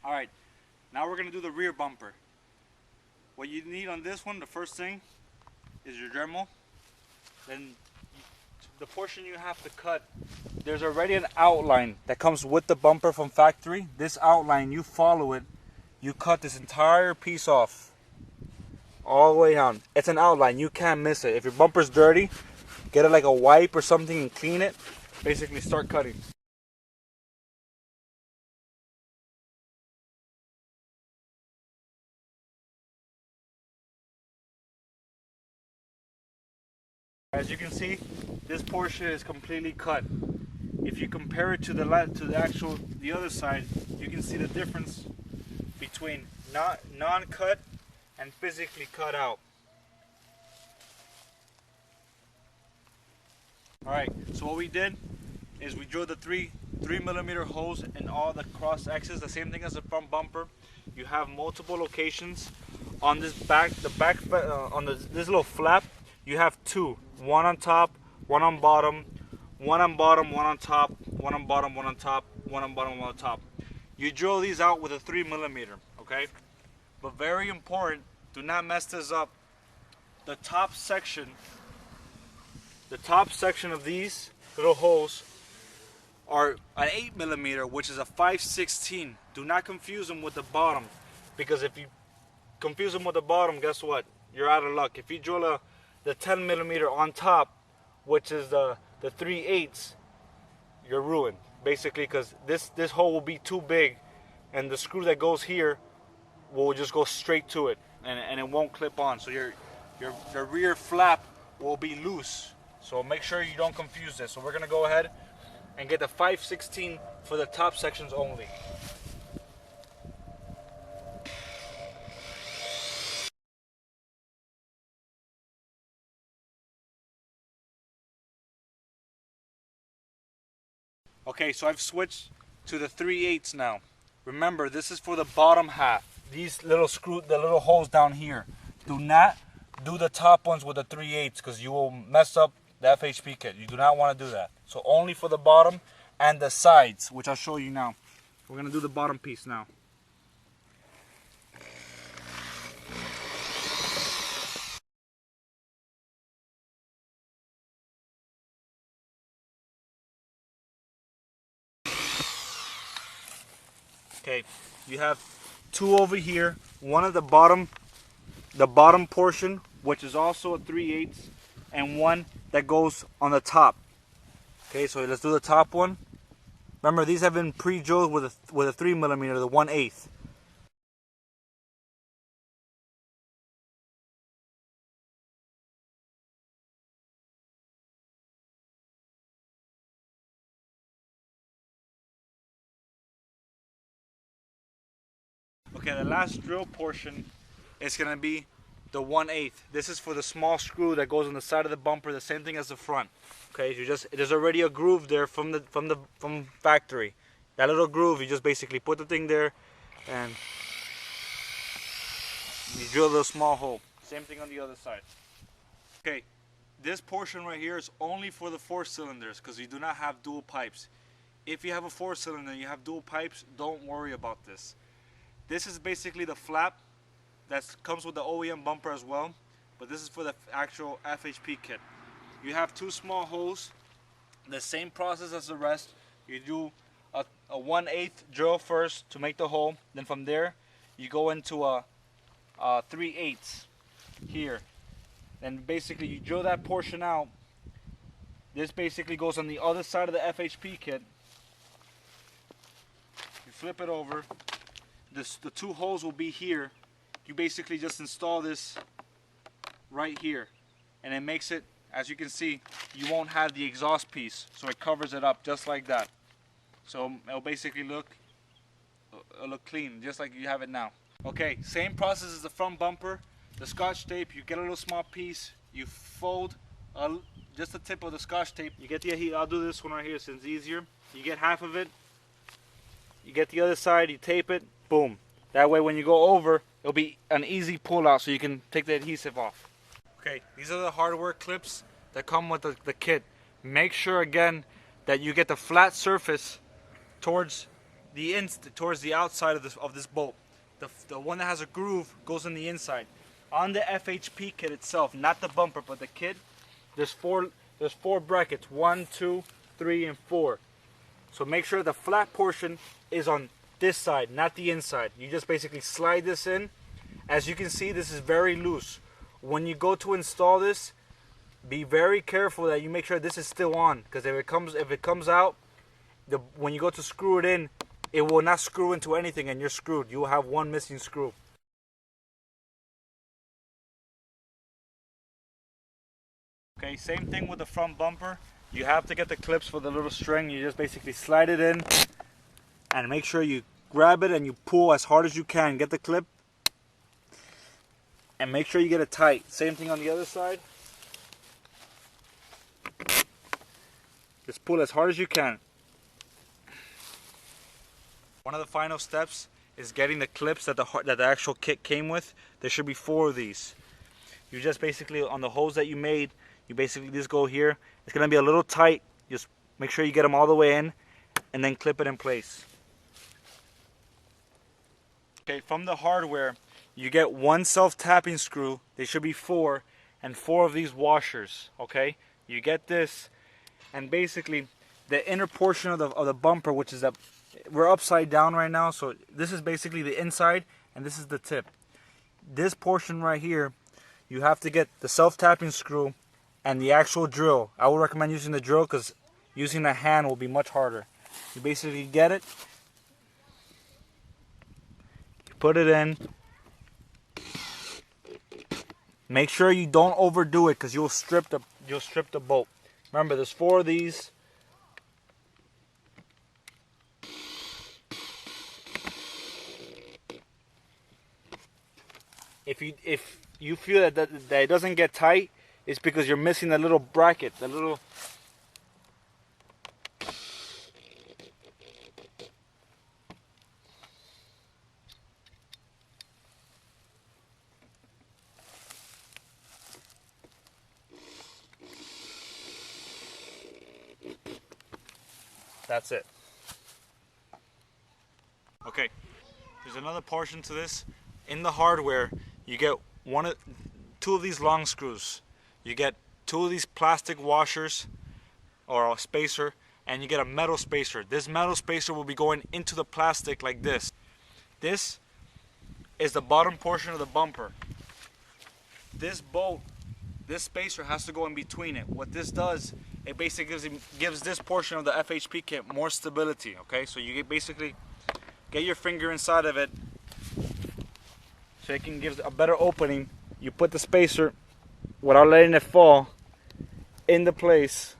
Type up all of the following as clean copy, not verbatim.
Alright, now we're going to do the rear bumper. What you need on this one, the first thing, is your Dremel. Then the portion you have to cut, there's already an outline that comes with the bumper from factory. This outline, you follow it, you cut this entire piece off. All the way down. It's an outline, you can't miss it. If your bumper's dirty, get it like a wipe or something and clean it. Basically start cutting. As you can see, this portion is completely cut. If you compare it to the other side, you can see the difference between non-cut and physically cut out. Alright, so what we did is we drilled the 3mm holes in all the cross X's, the same thing as the front bumper. You have multiple locations on this this little flap. You have two, one on top, one on bottom, one on bottom, one on top, one on bottom, one on top, one on bottom, one on top. You drill these out with a 3mm, okay? But very important, do not mess this up. The top section of these little holes are an 8mm, which is a 5/16. Do not confuse them with the bottom, because if you confuse them with the bottom, guess what? You're out of luck. If you drill the 10mm on top, which is the 3/8, you're ruined basically, because this hole will be too big and the screw that goes here will just go straight to it and it won't clip on, so your rear flap will be loose. So make sure you don't confuse this. So we're gonna go ahead and get the 5/16 for the top sections only. Okay, so I've switched to the 3/8 now. Remember, this is for the bottom half. These the little holes down here. Do not do the top ones with the 3/8 because you will mess up the FHP kit. You do not want to do that. So only for the bottom and the sides, which I'll show you now. We're gonna do the bottom piece now. Okay, you have two over here, one at the bottom portion, which is also a 3/8, and one that goes on the top. Okay, so let's do the top one. Remember, these have been pre-drilled with a 3mm, the 1/8. Okay, the last drill portion is gonna be the 1/8. This is for the small screw that goes on the side of the bumper, the same thing as the front. Okay, there's already a groove there from factory. That little groove, you just basically put the thing there and you drill a little small hole. Same thing on the other side. Okay, this portion right here is only for the 4 cylinders because you do not have dual pipes. If you have a 4-cylinder and you have dual pipes, don't worry about this. This is basically the flap that comes with the OEM bumper as well, but this is for the actual FHP kit. You have 2 small holes, the same process as the rest. You do a 1/8 drill first to make the hole, then from there you go into a 3/8 here. Then basically you drill that portion out. This basically goes on the other side of the FHP kit. You flip it over. The 2 holes will be here. You basically just install this right here, and it makes it, as you can see, you won't have the exhaust piece, so it covers it up just like that. So it'll basically it'll look clean, just like you have it now. Okay, same process as the front bumper. The Scotch tape, you get a little small piece, you fold just the tip of the Scotch tape. You get the heat. I'll do this one right here since it's easier. You get half of it. You get the other side. You tape it. Boom. That way, when you go over, it'll be an easy pull out, so you can take the adhesive off. Okay, these are the hardware clips that come with the kit. Make sure again that you get the flat surface towards towards the outside of this bolt. The one that has a groove goes in the inside. On the FHP kit itself, not the bumper, but the kit, there's four brackets, 1, 2, 3, and 4. So make sure the flat portion is on this side, not the inside. You just basically slide this in. As you can see, this is very loose. When you go to install this, be very careful that you make sure this is still on, because if it comes out, when you go to screw it in, it will not screw into anything and you're screwed. You will have one missing screw. Okay, same thing with the front bumper. You have to get the clips for the little string. You just basically slide it in and make sure you grab it and you pull as hard as you can. Get the clip and make sure you get it tight. Same thing on the other side. Just pull as hard as you can. One of the final steps is getting the clips that the actual kit came with. There should be 4 of these. You just basically, on the holes that you made, you basically just go here. It's going to be a little tight. Just make sure you get them all the way in and then clip it in place. Okay, from the hardware, you get 1 self-tapping screw. There should be 4, and 4 of these washers. Okay, you get this, and basically the inner portion of the bumper, which is that we're upside down right now, so this is basically the inside and this is the tip. This portion right here, you have to get the self-tapping screw and the actual drill. I would recommend using the drill because using the hand will be much harder. You basically get it, you put it in. Make sure you don't overdo it because you'll strip the bolt. Remember, there's 4 of these. If you feel that it doesn't get tight, it's because you're missing the little bracket, the little. That's it. Okay, there's another portion to this. In the hardware, you get 2 of these long screws. You get 2 of these plastic washers or a spacer, and you get a metal spacer. This metal spacer will be going into the plastic like this. This is the bottom portion of the bumper. This bolt, this spacer has to go in between it. What this does, it basically gives this portion of the FHP kit more stability. Okay, so you basically get your finger inside of it so it can give a better opening. You put the spacer without letting it fall into place,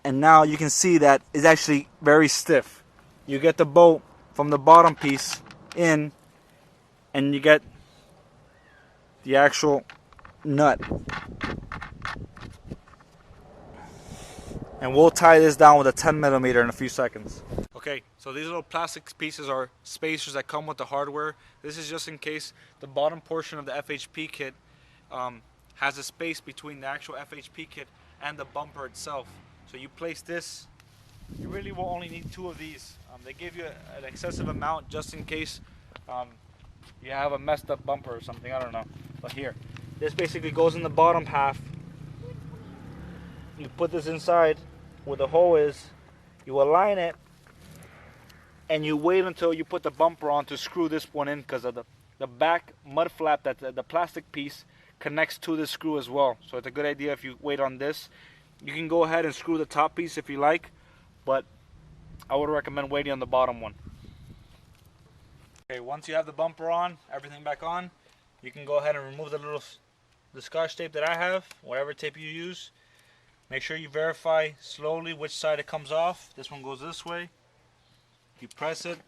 and now you can see that it's actually very stiff. You get the bolt from the bottom piece in, and you get the actual nut. And we'll tie this down with a 10mm in a few seconds. Okay, so these little plastic pieces are spacers that come with the hardware. This is just in case the bottom portion of the FHP kit has a space between the actual FHP kit and the bumper itself. So you place this, you really will only need 2 of these. They give you an excessive amount just in case you have a messed up bumper or something, I don't know. But here, this basically goes in the bottom half. You put this inside where the hole is, you align it, and you wait until you put the bumper on to screw this one in, because of the back mud flap, that the plastic piece connects to the screw as well. So it's a good idea if you wait on this. You can go ahead and screw the top piece if you like, but I would recommend waiting on the bottom one. Okay, once you have the bumper on, everything back on, you can go ahead and remove the Scotch tape that I have, whatever tape you use. Make sure you verify slowly which side it comes off. This one goes this way. You press it,